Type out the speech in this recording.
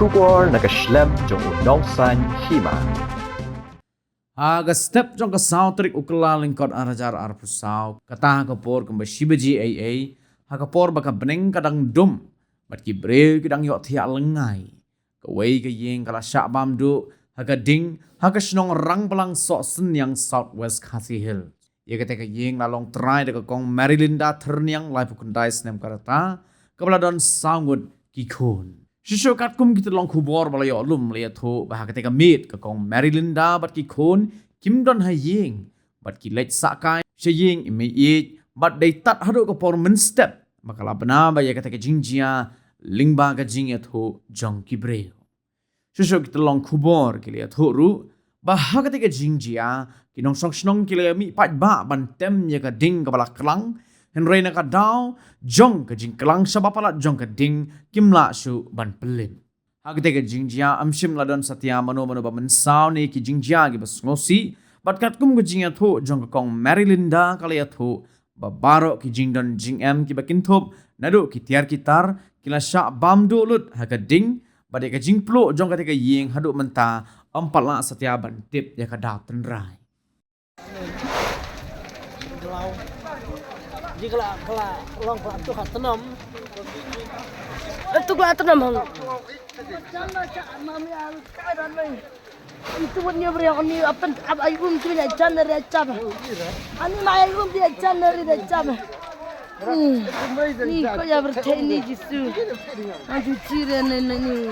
sugar na ka slem jong unausan hima. Aga step jong ka sautrik ukla lingkod arajar arpusau kata kapor kamba shibaji ai hakapor baka beneng kadang dum bat ki breu kadang yok thia lengai kawai ka yeng kala syabam du haka ding haka snong rang pelang sok sen yang southwest Khasi Hill ye kata ka yeng lalong try de kong Marilinda terniang lai pukundai snem karata kabla don sangud ki khun Shisho kat kum kita long kubor bala yo lum le tho bah ketika meet ke kong Marilinda bat ki khon kim don ha ying bat ki lech sakai she ying ime ye bat dei tat hado ko por min step makala bana ba ye ketika jingjia lingba ka jing tho jong ki breo Shisho kita long kubor ki le tho ru bah ketika jingjia ki nong song snong ki le mi pat ba ban tem ye ka ding ka bala klang Henry nak dau jong ke jing kelang sabapalat jong ke ding kimla su ban pelim. Hagte ke jing jia amshim ladon satya mano ba mensau ni ki jing jia gi bas ngosi bat kat kum ke jing atho jong ke kong Marilinda kali atho babaro ki jing don jing em ki bakin thop nadu ki tiar kitar kila sya bam du lut ha ke ding bade ke jing plo jong ke yeng hadu menta empat la satya ban tip ya ka da tenrai. Jika long tu kat tenam, itu kelah tenam hang. Jangan cak mami al kairan ni. Itu punya beriak ni apa ayum tu dia jangan dia cap. Ani mai ayum dia jangan dia cap. Ni kau ya bertani jisu. Aju ciren ni.